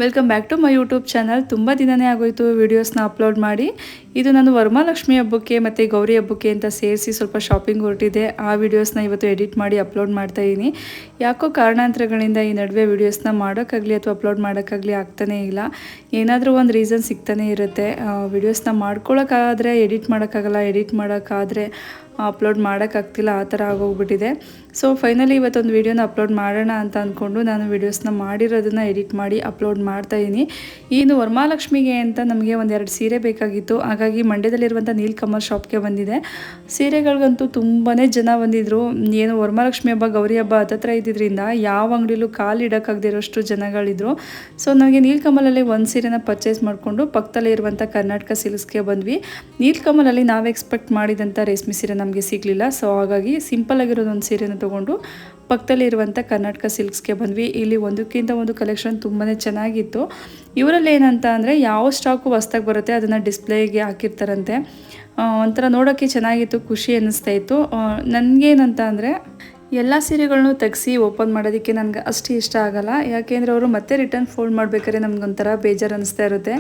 Welcome back to my YouTube channel. ತುಂಬ ದಿನನೇ ಆಗೋಯಿತು ವೀಡಿಯೋಸ್ನ ಅಪ್ಲೋಡ್ ಮಾಡಿ. ಇದು ನಾನು ವರಮಹಾಲಕ್ಷ್ಮಿ ಹಬ್ಬಕ್ಕೆ ಮತ್ತು ಗೌರಿ ಹಬ್ಬಕ್ಕೆ ಅಂತ ಸೇರಿಸಿ ಸ್ವಲ್ಪ ಶಾಪಿಂಗ್ ಹೊರಟಿದೆ. ಆ ವಿಡಿಯೋಸ್ನ ಇವತ್ತು ಎಡಿಟ್ ಮಾಡಿ ಅಪ್ಲೋಡ್ ಮಾಡ್ತಾಯಿದ್ದೀನಿ. ಯಾಕೋ ಕಾರಣಾಂತರಗಳಿಂದ ಈ ನಡುವೆ ವೀಡಿಯೋಸ್ನ ಮಾಡೋಕ್ಕಾಗಲಿ ಅಥವಾ ಅಪ್ಲೋಡ್ ಮಾಡೋಕ್ಕಾಗಲಿ ಆಗ್ತಾನೇ ಇಲ್ಲ. ಏನಾದರೂ ಒಂದು ರೀಸನ್ ಸಿಗ್ತಾನೇ ಇರುತ್ತೆ. ವೀಡಿಯೋಸ್ನ ಮಾಡ್ಕೊಳ್ಳೋಕ್ಕಾದರೆ ಎಡಿಟ್ ಮಾಡೋಕ್ಕಾಗಲ್ಲ, ಎಡಿಟ್ ಮಾಡೋಕ್ಕಾದರೆ ಅಪ್ಲೋಡ್ ಮಾಡೋಕ್ಕಾಗ್ತಿಲ್ಲ, ಆ ಥರ ಆಗೋಗ್ಬಿಟ್ಟಿದೆ. ಸೊ ಫೈನಲಿ ಇವತ್ತೊಂದು ವೀಡಿಯೋನ ಅಪ್ಲೋಡ್ ಮಾಡೋಣ ಅಂತ ಅಂದ್ಕೊಂಡು ನಾನು ವೀಡಿಯೋಸ್ನ ಮಾಡಿರೋದನ್ನು ಎಡಿಟ್ ಮಾಡಿ ಅಪ್ಲೋಡ್ ಮಾಡ್ತಾಯಿದ್ದೀನಿ. ಇನ್ನು ವರಮಹಾಲಕ್ಷ್ಮಿಗೆ ಅಂತ ನಮಗೆ ಒಂದೆರಡು ಸೀರೆ ಬೇಕಾಗಿತ್ತು. ಹಾಗಾಗಿ ಮಂಡ್ಯದಲ್ಲಿರುವಂಥ ನೀಲ್ಕಮಲ್ ಶಾಪ್ಗೆ ಬಂದಿದೆ. ಸೀರೆಗಳಿಗಂತೂ ತುಂಬಾ ಜನ ಬಂದಿದ್ದರು. ಏನು ವರಮಹಾಲಕ್ಷ್ಮಿ ಹಬ್ಬ ಗೌರಿ ಹಬ್ಬ ಹತ್ತತ್ರ ಇದ್ದಿದ್ದರಿಂದ ಯಾವ ಅಂಗಡಿಲೂ ಕಾಲು ಇಡೋಕ್ಕಾಗದಿರೋಷ್ಟು ಜನಗಳಿದ್ರು. ಸೊ ನನಗೆ ನೀಲ್ಕಮಲಲ್ಲಿ ಒಂದು ಸೀರೆನ ಪರ್ಚೇಸ್ ಮಾಡಿಕೊಂಡು ಪಕ್ಕದಲ್ಲೇ ಇರುವಂಥ ಕರ್ನಾಟಕ ಸಿಲ್ಕ್ಸ್ಗೆ ಬಂದ್ವಿ. ನೀಲ್ಕಮಲಲ್ಲಿ ನಾವು ಎಕ್ಸ್ಪೆಕ್ಟ್ ಮಾಡಿದಂಥ ರೇಷ್ಮೆ ಸೀರೆ ನಮಗೆ ಸಿಗಲಿಲ್ಲ. ಸೊ ಹಾಗಾಗಿ ಸಿಂಪಲ್ ಆಗಿರೋದೊಂದು ಸೀರೆನ ತೊಗೊಂಡು ಪಕ್ಕದಲ್ಲಿ ಇರುವಂಥ ಕರ್ನಾಟಕ ಸಿಲ್ಕ್ಸ್ಗೆ ಬಂದ್ವಿ. ಇಲ್ಲಿ ಒಂದಕ್ಕಿಂತ ಒಂದು ಕಲೆಕ್ಷನ್ ತುಂಬಾ ಚೆನ್ನಾಗಿತ್ತು. ಇವರಲ್ಲಿ ಏನಂತ ಅಂದರೆ ಯಾವ ಸ್ಟಾಕು ಹೊಸ್ದಾಗಿ ಬರುತ್ತೆ ಅದನ್ನು ಡಿಸ್ಪ್ಲೇಗೆ ಹಾಕಿರ್ತಾರಂತೆ. ಒಂಥರ ನೋಡೋಕ್ಕೆ ಚೆನ್ನಾಗಿತ್ತು, ಖುಷಿ ಅನ್ನಿಸ್ತಾ ಇತ್ತು. ನನಗೇನಂತ ಅಂದರೆ ಎಲ್ಲ ಸೀರೆಗಳನ್ನೂ ತೆಗೆಸಿ ಓಪನ್ ಮಾಡೋದಕ್ಕೆ ನನಗೆ ಅಷ್ಟು ಇಷ್ಟ ಆಗೋಲ್ಲ. ಯಾಕೆಂದರೆ ಅವರು ಮತ್ತೆ ರಿಟರ್ನ್ ಫೋಲ್ಡ್ ಮಾಡಬೇಕಾದ್ರೆ ನಮಗೊಂಥರ ಬೇಜಾರು ಅನ್ನಿಸ್ತಾ ಇರುತ್ತೆ.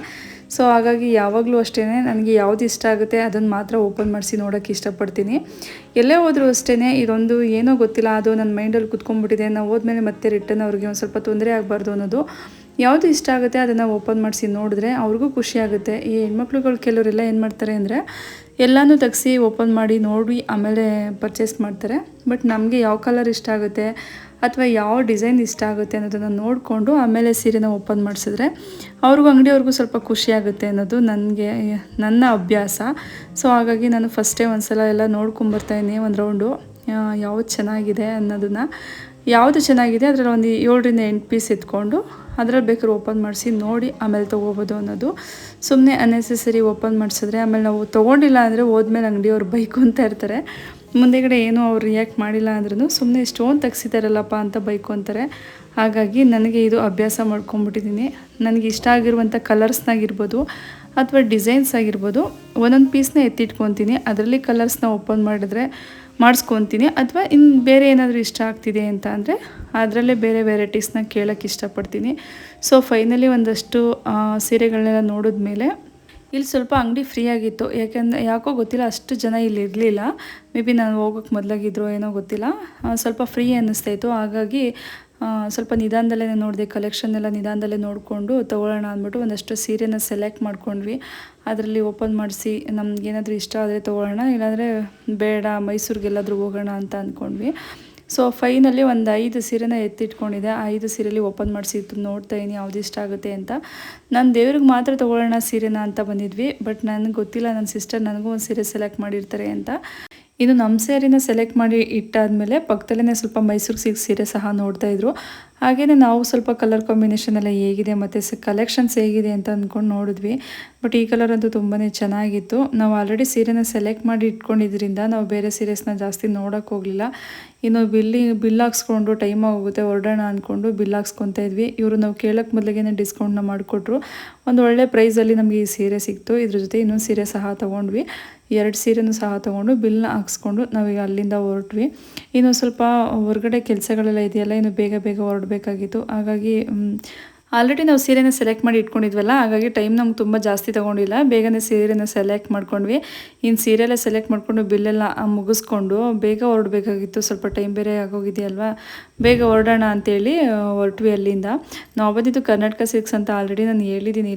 ಸೊ ಹಾಗಾಗಿ ಯಾವಾಗಲೂ ಅಷ್ಟೇ ನನಗೆ ಯಾವುದು ಇಷ್ಟ ಆಗುತ್ತೆ ಅದನ್ನು ಮಾತ್ರ ಓಪನ್ ಮಾಡಿಸಿ ನೋಡೋಕ್ಕೆ ಇಷ್ಟಪಡ್ತೀನಿ. ಎಲ್ಲೇ ಹೋದರೂ ಅಷ್ಟೇ ಇದೊಂದು ಏನೋ ಗೊತ್ತಿಲ್ಲ, ಅದು ನನ್ನ ಮೈಂಡಲ್ಲಿ ಕುತ್ಕೊಂಡ್ಬಿಟ್ಟಿದೆ. ನಾವು ಹೋದ್ಮೇಲೆ ಮತ್ತೆ ರಿಟರ್ನ್ ಅವ್ರಿಗೆ ಒಂದು ಸ್ವಲ್ಪ ತೊಂದರೆ ಆಗಬಾರ್ದು ಅನ್ನೋದು. ಯಾವುದು ಇಷ್ಟ ಆಗುತ್ತೆ ಅದನ್ನು ಓಪನ್ ಮಾಡಿಸಿ ನೋಡಿದ್ರೆ ಅವ್ರಿಗೂ ಖುಷಿ ಆಗುತ್ತೆ. ಈ ಹೆಣ್ಮಕ್ಳುಗಳು ಕೆಲವರೆಲ್ಲ ಏನು ಮಾಡ್ತಾರೆ ಅಂದರೆ ಎಲ್ಲನೂ ತೆಗೆಸಿ ಓಪನ್ ಮಾಡಿ ನೋಡಿ ಆಮೇಲೆ ಪರ್ಚೇಸ್ ಮಾಡ್ತಾರೆ. ಬಟ್ ನಮಗೆ ಯಾವ ಕಲರ್ ಇಷ್ಟ ಆಗುತ್ತೆ ಅಥವಾ ಯಾವ ಡಿಸೈನ್ ಇಷ್ಟ ಆಗುತ್ತೆ ಅನ್ನೋದನ್ನು ನೋಡಿಕೊಂಡು ಆಮೇಲೆ ಸೀರೆನ ಓಪನ್ ಮಾಡಿಸಿದ್ರೆ ಅವ್ರಿಗೂ ಅಂಗಡಿಯವ್ರಿಗೂ ಸ್ವಲ್ಪ ಖುಷಿ ಆಗುತ್ತೆ ಅನ್ನೋದು ನನ್ನ ಅಭ್ಯಾಸ. ಸೊ ಹಾಗಾಗಿ ನಾನು ಫಸ್ಟೇ ಒಂದು ಸಲ ಎಲ್ಲ ನೋಡ್ಕೊಂಬರ್ತಾಯಿದ್ದೀನಿ ಒಂದು ರೌಂಡು ಯಾವುದು ಚೆನ್ನಾಗಿದೆ ಅನ್ನೋದನ್ನು. ಯಾವುದು ಚೆನ್ನಾಗಿದೆ ಅದರಲ್ಲಿ ಒಂದು 7ರಿಂದ 8 ಪೀಸ್ ಎತ್ಕೊಂಡು ಅದರಲ್ಲಿ ಬೇಕಾದ್ರೆ ಓಪನ್ ಮಾಡಿಸಿ ನೋಡಿ ಆಮೇಲೆ ತೊಗೋಬೋದು ಅನ್ನೋದು. ಸುಮ್ಮನೆ ಅನ್ನೆಸೆಸರಿ ಓಪನ್ ಮಾಡಿಸಿದ್ರೆ ಆಮೇಲೆ ನಾವು ತೊಗೊಂಡಿಲ್ಲ ಅಂದರೆ ಹೋದ್ಮೇಲೆ ಅಂಗಡಿಯವ್ರು ಬೈಕೊಂತ ಇರ್ತಾರೆ. ಮುಂದೆಗಡೆ ಏನೂ ಅವ್ರು ರಿಯಾಕ್ಟ್ ಮಾಡಿಲ್ಲ ಅಂದ್ರೂ ಸುಮ್ಮನೆ ಸ್ಟೋನ್ ತೆಗ್ಸಿದಾರಲ್ಲಪ್ಪ ಅಂತ ಬೈಕೊಂತಾರೆ. ಹಾಗಾಗಿ ನನಗೆ ಇದು ಅಭ್ಯಾಸ ಮಾಡ್ಕೊಂಬಿಟ್ಟಿದ್ದೀನಿ. ನನಗೆ ಇಷ್ಟ ಆಗಿರುವಂಥ ಕಲರ್ಸ್ನಾಗಿರ್ಬೋದು ಅಥವಾ ಡಿಸೈನ್ಸ್ ಆಗಿರ್ಬೋದು ಒಂದೊಂದು ಪೀಸ್ನ ಎತ್ತಿಟ್ಕೊತೀನಿ. ಅದರಲ್ಲಿ ಕಲರ್ಸ್ನ ಓಪನ್ ಮಾಡಿಸ್ಕೊತೀನಿ. ಅಥವಾ ಇನ್ನು ಬೇರೆ ಏನಾದರೂ ಇಷ್ಟ ಆಗ್ತಿದೆ ಅಂತ ಅಂದರೆ ಅದರಲ್ಲೇ ಬೇರೆ ವೆರೈಟೀಸ್ನ ಕೇಳೋಕ್ಕೆ ಇಷ್ಟಪಡ್ತೀನಿ. ಸೊ ಫೈನಲಿ ಒಂದಷ್ಟು ಸೀರೆಗಳನ್ನೆಲ್ಲ ನೋಡಿದ್ಮೇಲೆ ಇಲ್ಲಿ ಸ್ವಲ್ಪ ಅಂಗಡಿ ಫ್ರೀ ಆಗಿತ್ತು. ಯಾಕೋ ಗೊತ್ತಿಲ್ಲ, ಅಷ್ಟು ಜನ ಇಲ್ಲಿ ಇರಲಿಲ್ಲ. ಮೇ ಬಿ ನಾನು ಹೋಗೋಕ್ಕೆ ಮೊದಲಾಗಿದ್ರು ಏನೋ ಗೊತ್ತಿಲ್ಲ. ಸ್ವಲ್ಪ ಫ್ರೀ ಅನ್ನಿಸ್ತಾಯಿತ್ತು. ಹಾಗಾಗಿ ಸ್ವಲ್ಪ ನಿಧಾನದಲ್ಲೇ ನೋಡಿದೆ, ಕಲೆಕ್ಷನ್ ಎಲ್ಲ ನಿಧಾನದಲ್ಲೇ ನೋಡಿಕೊಂಡು ತೊಗೊಳ್ಳೋಣ ಅಂದ್ಬಿಟ್ಟು ಒಂದಷ್ಟು ಸೀರೆನ ಸೆಲೆಕ್ಟ್ ಮಾಡ್ಕೊಂಡ್ವಿ. ಅದರಲ್ಲಿ ಓಪನ್ ಮಾಡಿಸಿ ನಮಗೇನಾದರೂ ಇಷ್ಟ ಆದರೆ ತೊಗೊಳ್ಳೋಣ, ಇಲ್ಲಾಂದರೆ ಬೇಡ ಮೈಸೂರಿಗೆಲ್ಲಾದರೂ ಹೋಗೋಣ ಅಂತ ಅಂದ್ಕೊಂಡ್ವಿ. ಸೊ ಫೈನಲಿ ಒಂದು 5 ಸೀರೆನ ಎತ್ತಿಟ್ಕೊಂಡಿದ್ದೆ. 5 ಸೀರೆಯಲ್ಲಿ ಓಪನ್ ಮಾಡಿಸಿ ನೋಡ್ತಾಯಿದ್ದೀನಿ ಯಾವುದು ಇಷ್ಟ ಆಗುತ್ತೆ ಅಂತ. ನಾನು ದೇವ್ರಿಗೆ ಮಾತ್ರ ತೊಗೊಳ್ಳೋಣ ಸೀರೆನ ಅಂತ ಬಂದಿದ್ವಿ. ಬಟ್ ನನಗೆ ಗೊತ್ತಿಲ್ಲ, ನನ್ನ ಸಿಸ್ಟರ್ ನನಗೂ ಒಂದು ಸೀರೆ ಸೆಲೆಕ್ಟ್ ಮಾಡಿರ್ತಾರೆ ಅಂತ. ಇನ್ನು ನಮ್ಮ ಸ್ಯಾರಿನ ಸೆಲೆಕ್ಟ್ ಮಾಡಿ ಇಟ್ಟಾದಮೇಲೆ ಪಕ್ಕದಲ್ಲೇ ಸ್ವಲ್ಪ ಮೈಸೂರು ಸಿಲ್ಕ್ ಸೀರೆ ಸಹ ನೋಡ್ತಾಯಿದ್ರು. ಹಾಗೆಯೇ ನಾವು ಸ್ವಲ್ಪ ಕಲರ್ ಕಾಂಬಿನೇಷನ್ ಎಲ್ಲ ಹೇಗಿದೆ ಮತ್ತು ಕಲೆಕ್ಷನ್ಸ್ ಹೇಗಿದೆ ಅಂತ ಅಂದ್ಕೊಂಡು ನೋಡಿದ್ವಿ. ಬಟ್ ಈ ಕಲರ್ ಅಂತೂ ತುಂಬಾ ಚೆನ್ನಾಗಿತ್ತು. ನಾವು ಆಲ್ರೆಡಿ ಸೀರೆನ ಸೆಲೆಕ್ಟ್ ಮಾಡಿ ಇಟ್ಕೊಂಡಿದ್ದರಿಂದ ನಾವು ಬೇರೆ ಸೀರೆಸ್ನ ಜಾಸ್ತಿ ನೋಡೋಕ್ಕೆ ಹೋಗಲಿಲ್ಲ. ಇನ್ನು ಬಿಲ್ ಹಾಕ್ಸ್ಕೊಂಡು ಟೈಮ್ ಆಗೋಗುತ್ತೆ ಹೊರಡೋಣ ಅಂದ್ಕೊಂಡು ಬಿಲ್ ಹಾಕ್ಸ್ಕೊತಾ ಇದ್ವಿ. ಇವರು ನಾವು ಕೇಳೋಕ್ಕೆ ಮೊದಲಿಗೆ ಡಿಸ್ಕೌಂಟ್ನ ಮಾಡಿಕೊಟ್ರು. ಒಂದು ಒಳ್ಳೆ ಪ್ರೈಸಲ್ಲಿ ನಮಗೆ ಈ ಸೀರೆ ಸಿಕ್ತು. ಇದ್ರ ಜೊತೆ ಇನ್ನೊಂದು ಸೀರೆ ಸಹ ತೊಗೊಂಡ್ವಿ. 2 ಸೀರೆನೂ ಸಹ ತೊಗೊಂಡು ಬಿಲ್ನ ಹಾಕ್ಸ್ಕೊಂಡು ನಾವೀಗ ಅಲ್ಲಿಂದ ಹೊರಟ್ವಿ. ಇನ್ನು ಸ್ವಲ್ಪ ಹೊರಗಡೆ ಕೆಲಸಗಳೆಲ್ಲ ಇದೆಯಲ್ಲ, ಇನ್ನು ಬೇಗ ಹೊರಡಬೇಕಾಗಿತ್ತು. ಹಾಗಾಗಿ ಆಲ್ರೆಡಿ ನಾವು ಸೀರೆನ ಸೆಲೆಕ್ಟ್ ಮಾಡಿ ಇಟ್ಕೊಂಡಿದ್ವಲ್ಲ, ಹಾಗಾಗಿ ಟೈಮ್ ನಮ್ಗೆ ತುಂಬ ಜಾಸ್ತಿ ತೊಗೊಂಡಿಲ್ಲ. ಬೇಗನೆ ಸೀರೆನ ಸೆಲೆಕ್ಟ್ ಮಾಡ್ಕೊಂಡ್ವಿ. ಇನ್ನು ಸೀರೆಲ್ಲ ಸೆಲೆಕ್ಟ್ ಮಾಡಿಕೊಂಡು ಬಿಲ್ಲೆಲ್ಲ ಮುಗಿಸ್ಕೊಂಡು ಬೇಗ ಹೊರಡಬೇಕಾಗಿತ್ತು. ಸ್ವಲ್ಪ ಟೈಮ್ ಬೇರೆ ಆಗೋಗಿದೆಯಲ್ವಾ, ಬೇಗ ಹೊರಡೋಣ ಅಂತೇಳಿ ಹೊರಟ್ವಿ ಅಲ್ಲಿಂದ. ನಾವು ಬಂದಿದ್ದು ಕರ್ನಾಟಕ ಸಿಲ್ಕ್ಸ್ ಅಂತ ಆಲ್ರೆಡಿ ನಾನು ಹೇಳಿದ್ದೀನಿ.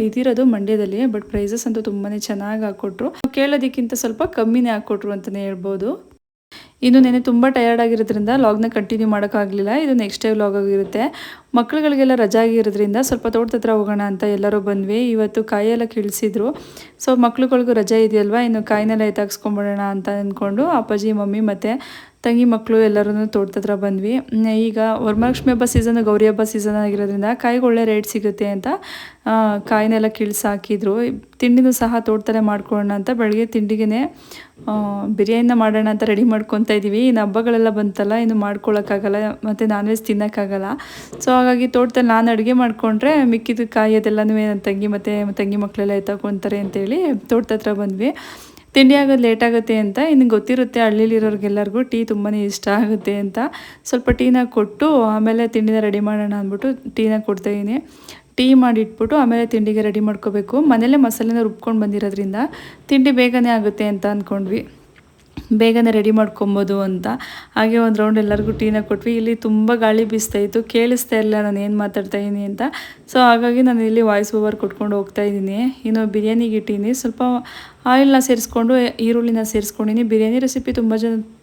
ಇದಿರೋದು ಮಂಡ್ಯದಲ್ಲಿ. ಬಟ್ ಪ್ರೈಸಸ್ ಅಂತೂ ತುಂಬಾ ಚೆನ್ನಾಗಿ ಹಾಕ್ಕೊಟ್ರು. ಕೇಳೋದಕ್ಕಿಂತ ಸ್ವಲ್ಪ ಕಮ್ಮಿನೇ ಹಾಕ್ಕೊಟ್ರು ಅಂತಲೇ ಹೇಳ್ಬೋದು. ಇನ್ನು ನೆನೆ ತುಂಬ ಟಯರ್ಡ್ ಆಗಿರೋದ್ರಿಂದ ಲಾಗ್ನ ಕಂಟಿನ್ಯೂ ಮಾಡೋಕ್ಕಾಗಲಿಲ್ಲ. ಇದು ನೆಕ್ಸ್ಟ್ ಡೇ ವ್ಲಾಗ್ ಆಗಿರುತ್ತೆ. ಮಕ್ಕಳುಗಳಿಗೆಲ್ಲ ರಜೆ ಆಗಿರೋದ್ರಿಂದ ಸ್ವಲ್ಪ ತೋಟದ ಹತ್ರ ಹೋಗೋಣ ಅಂತ ಎಲ್ಲರೂ ಬಂದ್ವಿ. ಇವತ್ತು ಕಾಯೆಲ್ಲ ಕೀಳಿಸಿದ್ರು. ಸೊ ಮಕ್ಳುಗಳಿಗೂ ರಜೆ ಇದೆಯಲ್ವಾ, ಇನ್ನು ಕಾಯಿನೆಲ್ಲ ಎತ್ತಾಕ್ಸ್ಕೊಂಬಿಡೋಣ ಅಂತ ಅಂದ್ಕೊಂಡು ಅಪ್ಪಾಜಿ, ಮಮ್ಮಿ ಮತ್ತು ತಂಗಿ ಮಕ್ಕಳು ಎಲ್ಲರೂ ತೋಟದ ಹತ್ರ ಬಂದ್ವಿ. ಈಗ ವರಮಹಾಲಕ್ಷ್ಮಿ ಹಬ್ಬ ಸೀಸನ್, ಗೌರಿ ಹಬ್ಬ ಸೀಸನ್ ಆಗಿರೋದ್ರಿಂದ ಕಾಯಿಗೆ ಒಳ್ಳೆ ರೇಟ್ ಸಿಗುತ್ತೆ ಅಂತ ಕಾಯಿನೆಲ್ಲ ಹಾಕಿದ್ರು. ತಿಂಡಿನೂ ಸಹ ತೋಟದಲ್ಲೇ ಮಾಡ್ಕೊಳ್ಳೋಣ ಅಂತ ಬೆಳಗ್ಗೆ ತಿಂಡಿಗೆ ಬಿರಿಯಾನಿನ ಮಾಡೋಣ ಅಂತ ರೆಡಿ ಮಾಡ್ಕೊತಾ ಇದ್ದೀವಿ. ಇನ್ನು ಹಬ್ಬಗಳೆಲ್ಲ ಬಂತಲ್ಲ, ಇನ್ನು ಮಾಡ್ಕೊಳ್ಳೋಕ್ಕಾಗಲ್ಲ ಮತ್ತು ನಾನ್ ವೆಜ್ ತಿನ್ನೋಕ್ಕಾಗಲ್ಲ. ಸೊ ಹಾಗಾಗಿ ತೋಟದಲ್ಲಿ ನಾನು ಅಡುಗೆ ಮಾಡಿಕೊಂಡ್ರೆ ಮಿಕ್ಕಿದ ಕಾಯಿ ಅದೆಲ್ಲನೂ ನನ್ನ ತಂಗಿ ಮತ್ತು ತಂಗಿ ಮಕ್ಕಳೆಲ್ಲ ಎತ್ತಾಕೊತಾರೆ ಅಂತೇಳಿ ತೋಟದ ಹತ್ರ ಬಂದ್ವಿ. ತಿಂಡಿ ಆಗೋದು ಲೇಟ್ ಆಗುತ್ತೆ ಅಂತ. ಇನ್ನು ಗೊತ್ತಿರುತ್ತೆ ಹಳ್ಳಿಲಿರೋರಿಗೆಲ್ಲರಿಗೂ ಟೀ ತುಂಬಾ ಇಷ್ಟ ಆಗುತ್ತೆ ಅಂತ ಸ್ವಲ್ಪ ಟೀನ ಕೊಟ್ಟು ಆಮೇಲೆ ತಿಂಡಿನ ರೆಡಿ ಮಾಡೋಣ ಅಂದ್ಬಿಟ್ಟು ಟೀನ ಕೊಡ್ತಾಯಿದ್ದೀನಿ. ಟೀ ಮಾಡಿಟ್ಬಿಟ್ಟು ಆಮೇಲೆ ತಿಂಡಿಗೆ ರೆಡಿ ಮಾಡ್ಕೋಬೇಕು. ಮನೇಲೇ ಮಸಾಲೆನ ರುಬ್ಕೊಂಡು ಬಂದಿರೋದ್ರಿಂದ ತಿಂಡಿ ಬೇಗನೆ ಆಗುತ್ತೆ ಅಂತ ಅಂದ್ಕೊಂಡ್ವಿ, ಬೇಗನೆ ರೆಡಿ ಮಾಡ್ಕೊಬೋದು ಅಂತ. ಹಾಗೆ ಒಂದು ರೌಂಡ್ ಎಲ್ಲರಿಗೂ ಟೀನ ಕೊಟ್ವಿ. ಇಲ್ಲಿ ತುಂಬ ಗಾಳಿ ಬೀಸ್ತಾಯಿತ್ತು, ಕೇಳಿಸ್ತಾ ಇಲ್ಲ ನಾನು ಏನು ಮಾತಾಡ್ತಾಯಿದ್ದೀನಿ ಅಂತ. ಸೊ ಹಾಗಾಗಿ ನಾನು ಇಲ್ಲಿ ವಾಯ್ಸ್ ಓವರ್ ಕೊಟ್ಕೊಂಡು ಹೋಗ್ತಾಯಿದ್ದೀನಿ. ಇನ್ನು ಬಿರಿಯಾನಿಗೆ ಇಟ್ಟೀನಿ, ಸ್ವಲ್ಪ ಆಯಿಲ್ನ ಸೇರಿಸ್ಕೊಂಡು ಈರುಳ್ಳಿನ ಸೇರಿಸ್ಕೊಂಡಿನಿ. ಬಿರಿಯಾನಿ ರೆಸಿಪಿ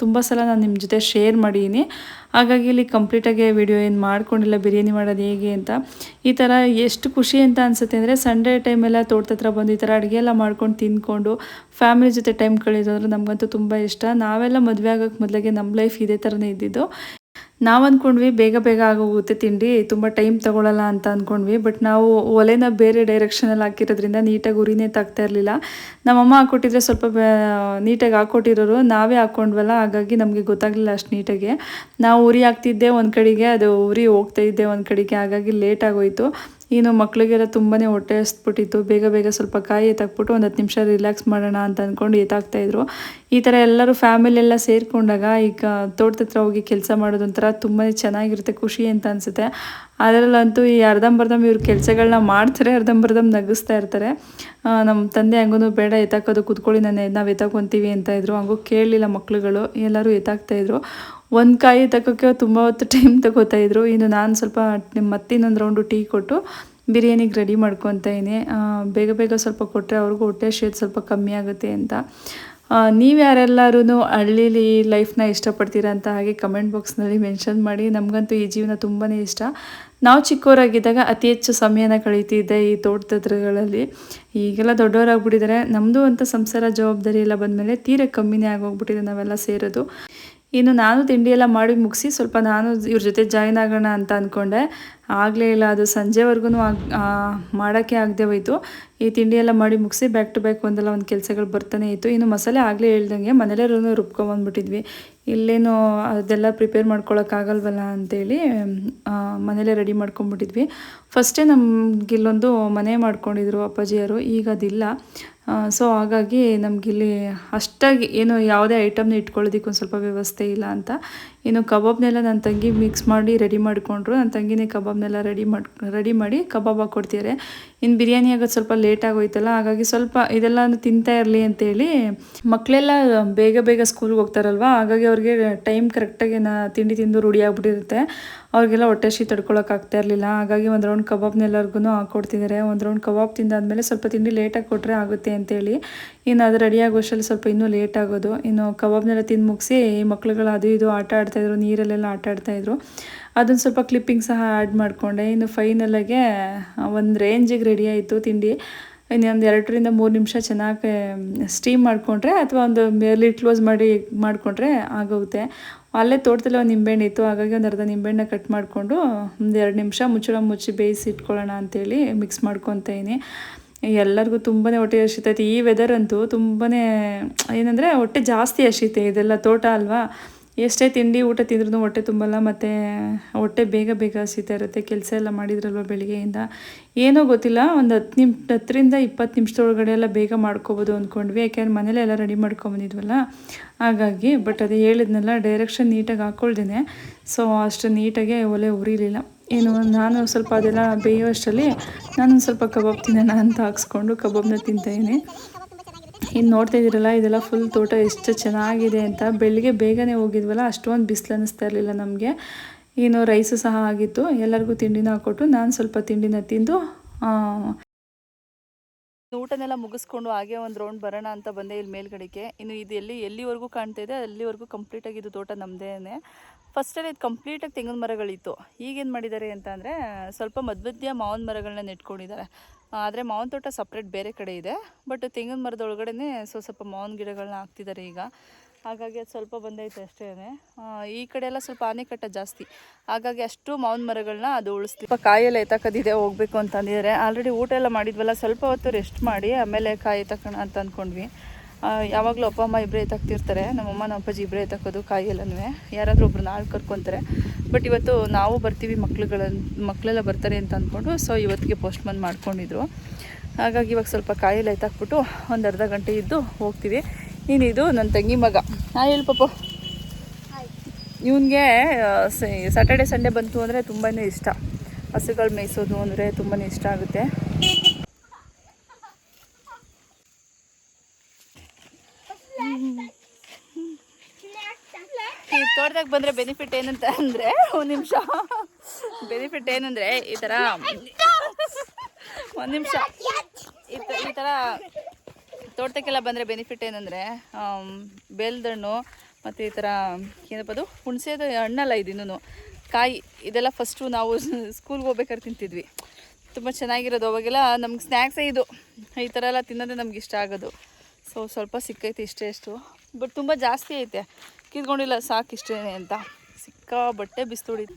ತುಂಬ ಸಲ ನಾನು ನಿಮ್ಮ ಜೊತೆ ಶೇರ್ ಮಾಡಿದ್ದೀನಿ. ಹಾಗಾಗಿ ಇಲ್ಲಿ ಕಂಪ್ಲೀಟಾಗಿ ವಿಡಿಯೋ ಏನು ಮಾಡ್ಕೊಂಡಿಲ್ಲ ಬಿರಿಯಾನಿ ಮಾಡೋದು ಹೇಗೆ ಅಂತ. ಈ ಥರ ಎಷ್ಟು ಖುಷಿ ಅಂತ ಅನಿಸುತ್ತೆ ಅಂದರೆ ಸಂಡೇ ಟೈಮೆಲ್ಲ ತೋಟದ ಹತ್ರ ಬಂದು ಈ ಥರ ಅಡುಗೆ ಎಲ್ಲ ಮಾಡ್ಕೊಂಡು ತಿಂದ್ಕೊಂಡು ಫ್ಯಾಮಿಲಿ ಜೊತೆ ಟೈಮ್ ಕಳೆಯೋದ್ರೆ ನಮಗಂತೂ ತುಂಬ ಇಷ್ಟ. ನಾವೆಲ್ಲ ಮದುವೆ ಆಗೋಕ್ಕೆ ಮೊದಲಿಗೆ ನಮ್ಮ ಲೈಫ್ ಇದೇ ಥರನೇ ಇದ್ದಿದ್ದು. ನಾವು ಅಂದ್ಕೊಂಡ್ವಿ ಬೇಗ ಬೇಗ ಆಗೋಗುತ್ತೆ ತಿಂಡಿ, ತುಂಬ ಟೈಮ್ ತೊಗೊಳ್ಳಲ್ಲ ಅಂತ ಅಂದ್ಕೊಂಡ್ವಿ. ಬಟ್ ನಾವು ಒಲೆನ ಬೇರೆ ಡೈರೆಕ್ಷನಲ್ಲಿ ಹಾಕಿರೋದ್ರಿಂದ ನೀಟಾಗಿ ಉರಿನೇ ತಾಗ್ತಾ ಇರಲಿಲ್ಲ. ನಮ್ಮಮ್ಮ ಹಾಕ್ಕೊಟ್ಟಿದ್ರೆ ಸ್ವಲ್ಪ ನೀಟಾಗಿ ಹಾಕ್ಕೊಟ್ಟಿರೋರು, ನಾವೇ ಹಾಕ್ಕೊಂಡ್ವಲ್ಲ, ಹಾಗಾಗಿ ನಮಗೆ ಗೊತ್ತಾಗಲಿಲ್ಲ ಅಷ್ಟು ನೀಟಾಗಿ. ನಾವು ಉರಿ ಹಾಕ್ತಿದ್ದೆ ಒಂದು ಕಡೆಗೆ, ಅದು ಉರಿ ಹೋಗ್ತಾ ಇದ್ದೆ ಒಂದು ಕಡೆಗೆ, ಹಾಗಾಗಿ ಲೇಟ್ ಆಗೋಯಿತು. ಇನ್ನು ಮಕ್ಕಳಿಗೆಲ್ಲ ತುಂಬಾ ಹೊಟ್ಟೆ ಹಸ್ಬಿಟ್ಟಿತ್ತು. ಬೇಗ ಬೇಗ ಸ್ವಲ್ಪ ಕಾಯಿ ಎತ್ತಾಕ್ಬಿಟ್ಟು ಒಂದು 10 ನಿಮಿಷ ರಿಲ್ಯಾಕ್ಸ್ ಮಾಡೋಣ ಅಂತ ಅಂದ್ಕೊಂಡು ಎತ್ತಾಕ್ತಾಯಿದ್ರು. ಈ ಥರ ಎಲ್ಲರೂ ಫ್ಯಾಮಿಲಿ ಎಲ್ಲ ಸೇರಿಕೊಂಡಾಗ ಈಗ ತೋಟದ ಹತ್ರ ಹೋಗಿ ಕೆಲಸ ಮಾಡೋದು ಒಂಥರ ತುಂಬಾ ಚೆನ್ನಾಗಿರುತ್ತೆ, ಖುಷಿ ಅಂತ ಅನಿಸುತ್ತೆ. ಅದರಲ್ಲಂತೂ ಈ ಅರ್ಧಂಬರ್ಧಂ ಇವ್ರು ಕೆಲಸಗಳನ್ನ ಮಾಡ್ತಾರೆ, ಅರ್ಧಂಬರ್ಧಂ ನಗಿಸ್ತಾ ಇರ್ತಾರೆ. ನಮ್ಮ ತಂದೆ ಹಂಗೂ ಬೇಡ ಎತ್ತಾಕೋದು, ಕೂತ್ಕೊಳ್ಳಿ ನಾವು ಎತ್ತಾಕೊತೀವಿ ಅಂತ ಇದ್ರು. ಹಂಗೂ ಕೇಳಲಿಲ್ಲ ಮಕ್ಳುಗಳು, ಎಲ್ಲರೂ ಎತ್ತಾಕ್ತಾಯಿದ್ರು. ಒಂದು ಕಾಯಿ ಎತ್ತಾಕೋಕ್ಕೆ ತುಂಬ ಹೊತ್ತು ಟೈಮ್ ತಗೋತಾಯಿದ್ರು. ಇನ್ನು ನಾನು ಸ್ವಲ್ಪ ಮತ್ತಿನ್ನೊಂದು ರೌಂಡು ಟೀ ಕೊಟ್ಟು ಬಿರಿಯಾನಿಗೆ ರೆಡಿ ಮಾಡ್ಕೊತಾಯಿನಿ. ಬೇಗ ಬೇಗ ಸ್ವಲ್ಪ ಕೊಟ್ಟರೆ ಅವ್ರಿಗೂ ಹೊಟ್ಟೆ ಶೇದ್ ಸ್ವಲ್ಪ ಕಮ್ಮಿ ಆಗುತ್ತೆ ಅಂತ. ನೀವು ಯಾರೆಲ್ಲರೂ ಹಳ್ಳೀಲಿ ಲೈಫ್ನ ಇಷ್ಟಪಡ್ತೀರಾ ಅಂತ ಹಾಗೆ ಕಮೆಂಟ್ ಬಾಕ್ಸ್ನಲ್ಲಿ ಮೆನ್ಷನ್ ಮಾಡಿ. ನಮಗಂತೂ ಈ ಜೀವನ ತುಂಬಾ ಇಷ್ಟ. ನಾವು ಚಿಕ್ಕವರಾಗಿದ್ದಾಗ ಅತಿ ಹೆಚ್ಚು ಸಮಯನ ಕಳೀತಿದ್ದೆ ಈ ತೋಟದ ಹತ್ರಗಳಲ್ಲಿ. ಈಗೆಲ್ಲ ದೊಡ್ಡವರಾಗ್ಬಿಟ್ಟಿದ್ದಾರೆ. ನಮ್ಮದು ಅಂತ ಸಂಸಾರ ಜವಾಬ್ದಾರಿ ಎಲ್ಲ ಬಂದಮೇಲೆ ತೀರಾ ಕಮ್ಮಿನೇ ಆಗೋಗ್ಬಿಟ್ಟಿದೆ ನಾವೆಲ್ಲ ಸೇರೋದು. ಇನ್ನು ನಾನು ತಿಂಡಿ ಎಲ್ಲ ಮಾಡಿ ಮುಗಿಸಿ ಸ್ವಲ್ಪ ನಾನು ಇವ್ರ ಜೊತೆ ಜಾಯ್ನ್ ಆಗೋಣ ಅಂತ ಅಂದ್ಕೊಂಡೆ. ಆಗಲೇ ಇಲ್ಲ, ಅದು ಸಂಜೆವರೆಗೂ ಮಾಡೋಕ್ಕೆ ಆಗದೆ ಹೋಯಿತು. ಈ ತಿಂಡಿ ಎಲ್ಲ ಮಾಡಿ ಮುಗಿಸಿ ಬ್ಯಾಕ್ ಟು ಬ್ಯಾಕ್ ಒಂದಲ್ಲ ಒಂದು ಕೆಲಸಗಳು ಬರ್ತಾನೆ ಇತ್ತು. ಇನ್ನು ಮಸಾಲೆ ಆಗಲೇ ಹೇಳ್ದಂಗೆ ಮನೇಲೇ ರುಬ್ಕೊಂಬಂದ್ಬಿಟ್ಟಿದ್ವಿ. ಇಲ್ಲೇನು ಅದೆಲ್ಲ ಪ್ರಿಪೇರ್ ಮಾಡ್ಕೊಳಕ್ಕಾಗಲ್ವಲ್ಲ ಅಂತೇಳಿ ಮನೇಲೇ ರೆಡಿ ಮಾಡ್ಕೊಂಬಿಟ್ಟಿದ್ವಿ. ಫಸ್ಟೇ ನಮಗಿಲ್ಲೊಂದು ಮನೆ ಮಾಡ್ಕೊಂಡಿದ್ರು ಅಪ್ಪಾಜಿಯವರು, ಈಗ ಅದಿಲ್ಲ. ಸೊ ಹಾಗಾಗಿ ನಮಗಿಲ್ಲಿ ಅಷ್ಟಾಗಿ ಏನು ಯಾವುದೇ ಐಟಮ್ನ ಇಟ್ಕೊಳ್ಳೋದಕ್ಕೆ ಒಂದು ಸ್ವಲ್ಪ ವ್ಯವಸ್ಥೆ ಇಲ್ಲ ಅಂತ. ಇನ್ನು ಕಬಾಬ್ನೆಲ್ಲ ನನ್ನ ತಂಗಿ ಮಿಕ್ಸ್ ಮಾಡಿ ರೆಡಿ ಮಾಡಿಕೊಂಡ್ರು. ನನ್ನ ತಂಗಿನೇ ಕಬಾಬ್ನೆಲ್ಲ ರೆಡಿ ಮಾಡಿ ಕಬಾಬ್ ಹಾಕ್ಕೊಡ್ತಿದ್ದಾರೆ. ಇನ್ನು ಬಿರಿಯಾನಿ ಆಗೋದು ಸ್ವಲ್ಪ ಲೇಟ್ ಆಗೋಯ್ತಲ್ಲ, ಹಾಗಾಗಿ ಸ್ವಲ್ಪ ಇದೆಲ್ಲ ತಿಂತಾ ಇರಲಿ ಅಂತೇಳಿ. ಮಕ್ಕಳೆಲ್ಲ ಬೇಗ ಬೇಗ ಸ್ಕೂಲ್ಗೆ ಹೋಗ್ತಾರಲ್ವ, ಹಾಗಾಗಿ ಅವ್ರಿಗೆ ಟೈಮ್ ಕರೆಕ್ಟಾಗಿ ತಿಂಡಿ ತಿಂದು ರೂಢಿ ಆಗಿಬಿಟ್ಟಿರುತ್ತೆ. ಅವ್ರಿಗೆಲ್ಲ ಹೊಟ್ಟೆ ಹಸಿ ತಡ್ಕೊಳಕ್ಕಾಗ್ತಾ ಇರಲಿಲ್ಲ. ಹಾಗಾಗಿ ಒಂದು ರೌಂಡ್ ಕಬಾಬ್ನೆಲ್ಲರಿಗೂ ಹಾಕ್ಕೊಡ್ತಿದ್ದಾರೆ. ಒಂದು ರೌಂಡ್ ಕಬಾಬ್ ತಿಂದಾದ್ಮೇಲೆ ಸ್ವಲ್ಪ ತಿಂಡಿ ಲೇಟಾಗಿ ಕೊಟ್ಟರೆ ಆಗುತ್ತೆ ಅಂತೇಳಿ. ಇನ್ನು ಅದು ರೆಡಿ ಆಗೋಷ್ಟರಲ್ಲಿ ಸ್ವಲ್ಪ ಇನ್ನೂ ಲೇಟ್ ಆಗೋದು. ಇನ್ನು ಕಬಾಬ್ನೆಲ್ಲ ತಿಂದು ಮುಗಿಸಿ ಮಕ್ಳುಗಳು ಅದು ಇದು ಆಟ ಆಡ್ತಾಯಿದ್ರು, ನೀರಲ್ಲೆಲ್ಲ ಆಟ ಆಡ್ತಾಯಿದ್ರು. ಅದನ್ನು ಸ್ವಲ್ಪ ಕ್ಲಿಪ್ಪಿಂಗ್ ಸಹ ಆ್ಯಡ್ ಮಾಡಿಕೊಂಡೆ. ಇನ್ನು ಫೈನಲಾಗೆ ಒಂದು ರೇಂಜಿಗೆ ರೆಡಿ ಆಯಿತು ತಿಂಡಿ. ಇನ್ನೊಂದು 2ರಿಂದ 3 ನಿಮಿಷ ಚೆನ್ನಾಗಿ ಸ್ಟೀಮ್ ಮಾಡಿಕೊಂಡ್ರೆ ಅಥವಾ ಒಂದು ಲಿಡ್ ಕ್ಲೋಸ್ ಮಾಡಿಕೊಂಡ್ರೆ ಆಗೋಗುತ್ತೆ. ಅಲ್ಲೇ ತೋಟದಲ್ಲಿ ಒಂದು ನಿಂಬೆಹಣ್ಣು ಇತ್ತು, ಹಾಗಾಗಿ ಒಂದು ಅರ್ಧ ನಿಂಬೆಹಣ್ಣು ಕಟ್ ಮಾಡಿಕೊಂಡು ಒಂದು 2 ನಿಮಿಷ ಮುಚ್ಚಿ ಬೇಯಿಸಿ ಇಟ್ಕೊಳ್ಳೋಣ ಅಂತೇಳಿ ಮಿಕ್ಸ್ ಮಾಡ್ಕೊತಾಯಿನಿ. ಎಲ್ಲರಿಗೂ ತುಂಬಾ ಹೊಟ್ಟೆ ಹಸಿತೈತೆ. ಈ ವೆದರ್ ಅಂತೂ ತುಂಬಾ ಏನಂದರೆ ಹೊಟ್ಟೆ ಜಾಸ್ತಿ ಹಸಿತೆ. ಇದೆಲ್ಲ ತೋಟ ಅಲ್ವಾ, ಎಷ್ಟೇ ತಿಂಡಿ ಊಟ ತಿಂದ್ರೂ ಹೊಟ್ಟೆ ತುಂಬಲ್ಲ, ಮತ್ತು ಹೊಟ್ಟೆ ಬೇಗ ಬೇಗ ಹಸಿತಾ ಇರುತ್ತೆ. ಕೆಲಸ ಎಲ್ಲ ಮಾಡಿದ್ರಲ್ವ ಬೆಳಿಗ್ಗೆಯಿಂದ, ಏನೋ ಗೊತ್ತಿಲ್ಲ, ಒಂದು 10ರಿಂದ 20 ನಿಮಿಷದೊಳಗಡೆ ಎಲ್ಲ ಬೇಗ ಮಾಡ್ಕೋಬೋದು ಅಂದ್ಕೊಂಡ್ವಿ. ಯಾಕೆಂದ್ರೆ ಮನೇಲೆ ಎಲ್ಲ ರೆಡಿ ಮಾಡ್ಕೊಂಬಂದಿದ್ವಲ್ಲ ಹಾಗಾಗಿ. ಬಟ್ ಅದೇ ಹೇಳಿದ್ನಲ್ಲ, ಡೈರೆಕ್ಷನ್ ನೀಟಾಗಿ ಹಾಕ್ಕೊಳ್ದೇನೆ, ಸೊ ಅಷ್ಟು ನೀಟಾಗೆ ಒಲೆ ಉರಿಲಿಲ್ಲ. ಏನು ನಾನು ಸ್ವಲ್ಪ ಅದೆಲ್ಲ ಬೇಯುವಷ್ಟರಲ್ಲಿ ನಾನೊಂದು ಸ್ವಲ್ಪ ಕಬಾಬ್ ತಿನ್ನೋಣ ಅಂತ ಹಾಕ್ಸ್ಕೊಂಡು ಕಬಾಬ್ನ ತಿಂತಾಯಿನಿ. ಇನ್ನು ನೋಡ್ತಾ ಇದ್ದೀರಲ್ಲ, ಇದೆಲ್ಲ ಫುಲ್ ತೋಟ ಎಷ್ಟು ಚೆನ್ನಾಗಿದೆ ಅಂತ. ಬೆಳಿಗ್ಗೆ ಬೇಗನೆ ಹೋಗಿದ್ವಲ್ಲ, ಅಷ್ಟೊಂದು ಬಿಸಿಲು ಅನ್ನಿಸ್ತಾ ಇರಲಿಲ್ಲ ನಮಗೆ. ಇನ್ನು ರೈಸು ಸಹ ಆಗಿತ್ತು. ಎಲ್ಲರಿಗೂ ತಿಂಡಿನ ಹಾಕ್ಕೊಟ್ಟು ನಾನು ಸ್ವಲ್ಪ ತಿಂಡಿನ ತಿಂದು ಊಟನೆಲ್ಲ ಮುಗಿಸ್ಕೊಂಡು ಹಾಗೆ ಒಂದು ರೌಂಡ್ ಬರೋಣ ಅಂತ ಬಂದೆ ಇಲ್ಲಿ ಮೇಲ್ಗಡೆಗೆ. ಇನ್ನು ಇದು ಎಲ್ಲಿವರೆಗೂ ಕಾಣ್ತಾ ಇದೆ ಅಲ್ಲಿವರೆಗೂ ಕಂಪ್ಲೀಟಾಗಿ ಇದು ತೋಟ ನಮ್ಮದೇನೆ. ಫಸ್ಟಲ್ಲಿ ಇದು ಕಂಪ್ಲೀಟಾಗಿ ತೆಂಗಿನ ಮರಗಳಿತ್ತು. ಈಗೇನು ಮಾಡಿದ್ದಾರೆ ಅಂತ ಅಂದರೆ ಸ್ವಲ್ಪ ಮಧ್ಯ ಮಾವಿನ ಮರಗಳನ್ನ ನೆಟ್ಕೊಂಡಿದ್ದಾರೆ. ಆದರೆ ಮಾವಿನ ತೋಟ ಸಪ್ರೇಟ್ ಬೇರೆ ಕಡೆ ಇದೆ. ಬಟ್ ತೆಂಗಿನ ಮರದ ಒಳಗಡೆ ಸ್ವಲ್ಪ ಮಾವಿನ ಗಿಡಗಳನ್ನ ಹಾಕ್ತಿದ್ದಾರೆ ಈಗ. ಹಾಗಾಗಿ ಅದು ಸ್ವಲ್ಪ ಬಂದೈತೆ ಅಷ್ಟೇ. ಈ ಕಡೆ ಎಲ್ಲ ಸ್ವಲ್ಪ ಆನೆಕಟ್ಟ ಜಾಸ್ತಿ, ಹಾಗಾಗಿ ಅಷ್ಟು ಮಾವಿನ ಮರಗಳನ್ನ ಅದು ಉಳಿಸ್ತೀವಿ. ಸ್ವಲ್ಪ ಕಾಯೆಲ್ಲ ಎತ್ತಕದಿದೆ, ಹೋಗಬೇಕು ಅಂತ ಅಂದಿದ್ದಾರೆ. ಆಲ್ರೆಡಿ ಊಟ ಎಲ್ಲ ಮಾಡಿದ್ವಲ್ಲ, ಸ್ವಲ್ಪ ಹೊತ್ತು ರೆಸ್ಟ್ ಮಾಡಿ ಆಮೇಲೆ ಕಾಯಿ ಎತ್ತಕೋಣ ಅಂತ ಅಂದ್ಕೊಂಡ್ವಿ. ಯಾವಾಗಲೂ ಅಪ್ಪ ಅಮ್ಮ ಇಬ್ಬರೇ ಎತ್ತಾಕ್ತಿರ್ತಾರೆ, ನಮ್ಮಮ್ಮ ನಮ್ಮ ಅಪ್ಪಾಜಿ ಇಬ್ಬರೇ ಎತ್ತಕೋದು ಕಾಯೆಲ್ಲನೂ. ಯಾರಾದರೂ ಒಬ್ರು ನಾಳೆ ಕರ್ಕೊತಾರೆ. ಬಟ್ ಇವತ್ತು ನಾವು ಬರ್ತೀವಿ, ಮಕ್ಕಳೆಲ್ಲ ಬರ್ತಾರೆ ಅಂತ ಅಂದ್ಕೊಂಡು ಸೊ ಇವತ್ತಿಗೆ ಪೋಸ್ಟ್ಮನ್ ಮಾಡ್ಕೊಂಡಿದ್ರು. ಹಾಗಾಗಿ ಇವಾಗ ಸ್ವಲ್ಪ ಕಾಯೆಲ್ಲ ಎತ್ತಾಕ್ಬಿಟ್ಟು ಒಂದು ಅರ್ಧ ಗಂಟೆ ಇದ್ದು ಹೋಗ್ತೀವಿ. ಇದು ನನ್ನ ತಂಗಿ ಮಗ. ಹೇಳಿ ಪಾಪ. ಇವನಿಗೆ ಸ್ಯಾಟರ್ಡೆ ಸಂಡೇ ಬಂತು ಅಂದರೆ ತುಂಬಾ ಇಷ್ಟ. ಹಸುಗಳು ಮೇಯಿಸೋದು ಅಂದರೆ ತುಂಬಾ ಇಷ್ಟ ಆಗುತ್ತೆ. ಈ ತೋಟದಾಗ ಬಂದರೆ ಬೆನಿಫಿಟ್ ಏನಂತ ಅಂದರೆ, ಒಂದು ನಿಮಿಷ, ಬೆನಿಫಿಟ್ ಏನಂದರೆ ಈ ಥರ ಒಂದು ನಿಮಿಷ ಈ ಥರ ತೋಟಕ್ಕೆಲ್ಲ ಬಂದರೆ ಬೆನಿಫಿಟ್ ಏನಂದರೆ ಬೇಲ್ದಣ್ಣು ಮತ್ತು ಈ ಥರ ಏನಪ್ಪ ಅದು ಹುಣಸೆದು ಹಣ್ಣಲ್ಲ ಇದು ಕಾಯಿ, ಇದೆಲ್ಲ ಫಸ್ಟು ನಾವು ಸ್ಕೂಲ್ಗೆ ಹೋಗ್ಬೇಕಾದ್ರೆ ತಿಂತಿದ್ವಿ. ತುಂಬ ಚೆನ್ನಾಗಿರೋದು. ಅವಾಗೆಲ್ಲ ನಮ್ಗೆ ಸ್ನ್ಯಾಕ್ಸೇ ಇದು. ಈ ಥರ ಎಲ್ಲ ತಿನ್ನೋದೇ ನಮ್ಗೆ ಇಷ್ಟ ಆಗೋದು. ಸೊ ಸ್ವಲ್ಪ ಸಿಕ್ಕೈತೆ ಇಷ್ಟು, ಬಟ್ ತುಂಬ ಜಾಸ್ತಿ ಐತೆ. ಕಿತ್ಕೊಂಡಿಲ್ಲ ಸಾಕಿಷ್ಟೇ ಅಂತ ಸಿಕ್ಕಾಬಟ್ಟೆ ಬಿಸ್ತುಡಿದು.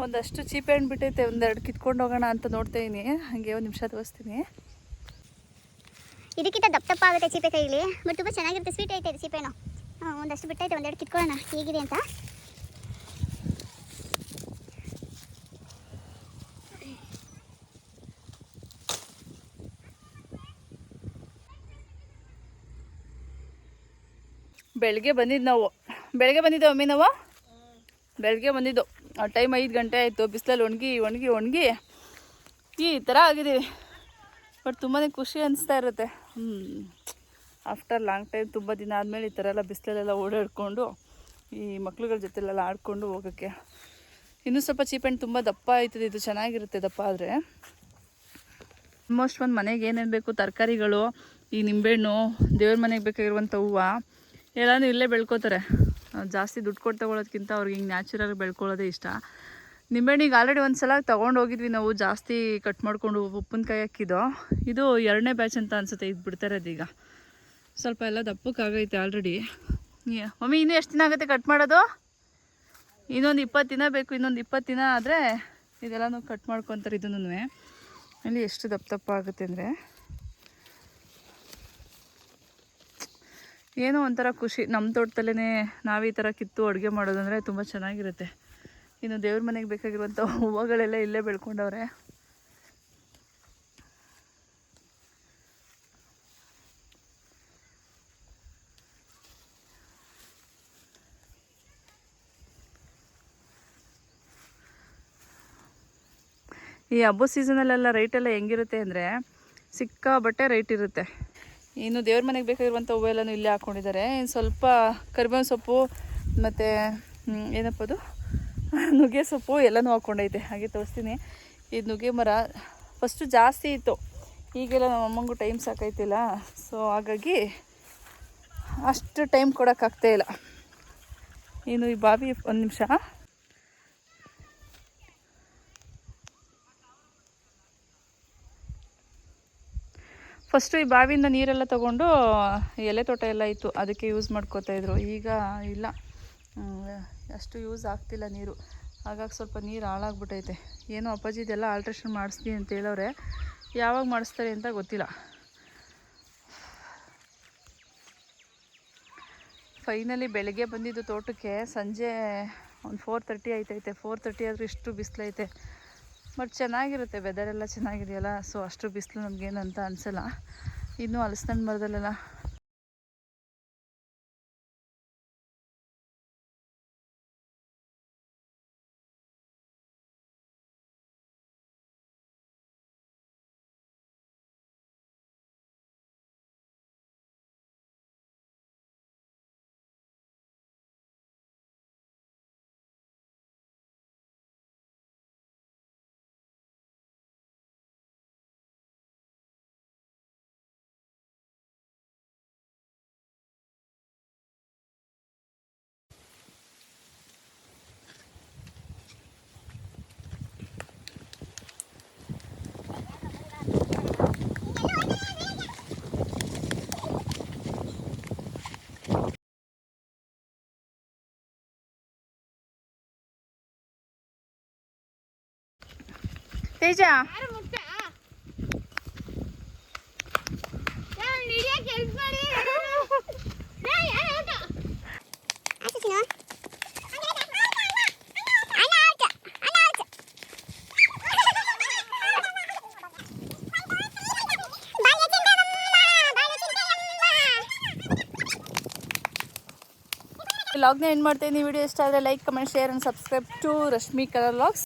ಒಂದಷ್ಟು ಚೀಪೆ ಹಣ್ಣು ಬಿಟ್ಟೈತೆ, ಒಂದೆರಡು ಕಿತ್ಕೊಂಡು ಹೋಗೋಣ ಅಂತ ನೋಡ್ತಾ ಇದ್ದೀನಿ. ಹಾಗೆ ಒಂದು ನಿಮಿಷ ತೋರಿಸ್ತೀನಿ. ಇದಕ್ಕಿಂತ ದಪ್ಪ ಆಗುತ್ತೆ ಚೀಪೆ ಕೈಲಿ, ಬಟ್ ತುಂಬ ಚೆನ್ನಾಗಿರುತ್ತೆ. ಸ್ವೀಟ್ ಐತೆ ಇದು ಚೀಪೆನು. ಒಂದಷ್ಟು ಬಿಟ್ಟೈತೆ, ಒಂದೆರಡು ಕಿತ್ಕೊಳ್ಳೋಣ ಹೇಗಿದೆ ಅಂತ. ಬೆಳಗ್ಗೆ ಬಂದಿದ್ದೆವು ಅಮ್ಮಿ ನಾವು. ಬೆಳಗ್ಗೆ ಬಂದಿದ್ದು ಟೈಮ್ 5 ಗಂಟೆ ಆಯಿತು. ಬಿಸಿಲಲ್ಲಿ ಒಣಗಿ ಈ ಥರ ಆಗಿದ್ದೀವಿ. ಬಟ್ ತುಂಬಾ ಖುಷಿ ಅನಿಸ್ತಾ ಇರುತ್ತೆ. ಆಫ್ಟರ್ ಲಾಂಗ್ ಟೈಮ್, ತುಂಬ ದಿನ ಆದಮೇಲೆ ಈ ಥರ ಎಲ್ಲ ಬಿಸಿಲಲ್ಲೆಲ್ಲ ಓಡಾಡಿಕೊಂಡು ಈ ಮಕ್ಳುಗಳ ಜೊತೆಲೆಲ್ಲ ಆಡಿಕೊಂಡು ಹೋಗೋಕ್ಕೆ. ಇನ್ನೂ ಸ್ವಲ್ಪ ಚೀಪೆಣ್ಣು ತುಂಬ ದಪ್ಪ ಆಯ್ತದೆ. ಇದು ಚೆನ್ನಾಗಿರುತ್ತೆ ದಪ್ಪ ಆದರೆ. ಆಲ್ಮೋಸ್ಟ್ ಒಂದು ಮನೆಗೆ ಏನೇನು ಬೇಕು ತರಕಾರಿಗಳು, ಈ ನಿಂಬೆಹಣ್ಣು, ದೇವ್ರ ಮನೆಗೆ ಬೇಕಾಗಿರುವಂಥ ಹೂವು ಎಲ್ಲನೂ ಇಲ್ಲೇ ಬೆಳ್ಕೋತಾರೆ. ಜಾಸ್ತಿ ದುಡ್ಡು ಕೊಟ್ಟು ತೊಗೊಳೋದ್ಕಿಂತ ಅವ್ರಿಗೆ ಹಿಂಗೆ ನ್ಯಾಚುರಲ್ ಬೆಳ್ಕೊಳ್ಳೋದೇ ಇಷ್ಟ. ನಿಂಬೆಹಣ್ಣಿಗೆ ಆಲ್ರೆಡಿ ಒಂದು ಸಲ ತೊಗೊಂಡು ಹೋಗಿದ್ವಿ ನಾವು, ಜಾಸ್ತಿ ಕಟ್ ಮಾಡಿಕೊಂಡು ಉಪ್ಪಿನಕಾಯಿ ಹಾಕಿದ್ದು. ಇದು 2ನೇ ಬ್ಯಾಚ್ ಅಂತ ಅನಿಸುತ್ತೆ ಇದು ಬಿಡ್ತಾರೆ. ಅದೀಗ ಸ್ವಲ್ಪ ಎಲ್ಲ ದಪ್ಪಕ್ಕಾಗೈತೆ ಆಲ್ರೆಡಿ. ಮಮ್ಮಿ ಇನ್ನೂ ಎಷ್ಟು ದಿನ ಆಗುತ್ತೆ ಕಟ್ ಮಾಡೋದು? ಇನ್ನೊಂದು 20 ದಿನ ಬೇಕು. ಇನ್ನೊಂದು 20 ದಿನ ಆದರೆ ಇದೆಲ್ಲನೂ ಕಟ್ ಮಾಡ್ಕೊತಾರೆ. ಇದನ್ನು ಇಲ್ಲಿ ಎಷ್ಟು ದಪ್ಪ ಆಗುತ್ತೆ ಅಂದರೆ ಏನೋ ಒಂಥರ ಖುಷಿ. ನಮ್ಮ ತೋಟದಲ್ಲೇ ನಾವು ಈ ಥರ ಕಿತ್ತು ಅಡುಗೆ ಮಾಡೋದಂದರೆ ತುಂಬ ಚೆನ್ನಾಗಿರುತ್ತೆ. ಇನ್ನು ದೇವ್ರ ಮನೆಗೆ ಬೇಕಾಗಿರುವಂಥ ಹೂವುಗಳೆಲ್ಲ ಇಲ್ಲೇ ಬೆಳ್ಕೊಂಡವ್ರೆ. ಈ ಹಬ್ಬದ ಸೀಸನಲ್ಲೆಲ್ಲ ರೈಟೆಲ್ಲ ಹೆಂಗಿರುತ್ತೆ ಅಂದರೆ ಸಿಕ್ಕಾಬಟ್ಟೆ ರೈಟ್ ಇರುತ್ತೆ. ಇನ್ನು ದೇವ್ರ ಮನೆಗೆ ಬೇಕಾಗಿರುವಂಥ ಹೂವೆಲ್ಲನೂ ಇಲ್ಲೇ ಹಾಕ್ಕೊಂಡಿದ್ದಾರೆ. ಇನ್ನು ಸ್ವಲ್ಪ ಕರಿಬೇವಿನ ಸೊಪ್ಪು ಮತ್ತು ಏನಪ್ಪ ಅದು ನುಗ್ಗೆ ಸೊಪ್ಪು ಎಲ್ಲನೂ ಹಾಕ್ಕೊಂಡೈತೆ. ಹಾಗೆ ತೋರಿಸ್ತೀನಿ. ಇದು ನುಗ್ಗೆ ಮರ ಫಸ್ಟು ಜಾಸ್ತಿ ಇತ್ತು. ಈಗೆಲ್ಲ ನಮ್ಮ ಅಮ್ಮಂಗೂ ಟೈಮ್ ಸಾಕೈತಿಲ್ಲ. ಸೊ ಹಾಗಾಗಿ ಅಷ್ಟು ಟೈಮ್ ಕೊಡೋಕ್ಕಾಗ್ತಾಯಿಲ್ಲ. ಇನ್ನು ಈ ಬಾವಿ ಒಂದು ನಿಮಿಷ. ಫಸ್ಟು ಈ ಬಾವಿಯಿಂದ ನೀರೆಲ್ಲ ತೊಗೊಂಡು ಎಲೆ ತೋಟ ಎಲ್ಲ ಇತ್ತು, ಅದಕ್ಕೆ ಯೂಸ್ ಮಾಡ್ಕೋತಾಯಿದ್ರು. ಈಗ ಇಲ್ಲ, ಅಷ್ಟು ಯೂಸ್ ಆಗ್ತಿಲ್ಲ ನೀರು. ಹಾಗಾಗಿ ಸ್ವಲ್ಪ ನೀರು ಹಾಳಾಗ್ಬಿಟ್ಟೈತೆ. ಏನೋ ಅಪ್ಪಾಜಿದೆಲ್ಲ ಆಲ್ಟ್ರೇಷನ್ ಮಾಡಿಸ್ತೀನಿ ಅಂತ ಹೇಳೋರೆ. ಯಾವಾಗ ಮಾಡಿಸ್ತಾರೆ ಅಂತ ಗೊತ್ತಿಲ್ಲ. ಫೈನಲಿ ಬೆಳಗ್ಗೆ ಬಂದಿದ್ದು ತೋಟಕ್ಕೆ. ಸಂಜೆ ಒಂದು 4:30 ಆಯ್ತೈತೆ. 4:30 ಆದರೂ ಇಷ್ಟು ಬಿಸಿಲೈತೆ. ಬಟ್ ಚೆನ್ನಾಗಿರುತ್ತೆ, ವೆದರೆಲ್ಲ ಚೆನ್ನಾಗಿದೆಯಲ್ಲ. ಸೊ ಅಷ್ಟು ಬಿಸಿಲು ನಮಗೇನಂತ ಅನಿಸಲ್ಲ. ಇನ್ನೂ ಹಲಸಿನ ಮರದಲ್ಲೆಲ್ಲ ತೇಜ ವ್ಲಾಗ್ನ ಎಂಡ್ ಮಾಡ್ತೀನಿ. ವಿಡಿಯೋ ಇಷ್ಟ ಆದರೆ like comment share and subscribe to Rashmi colour vlogs.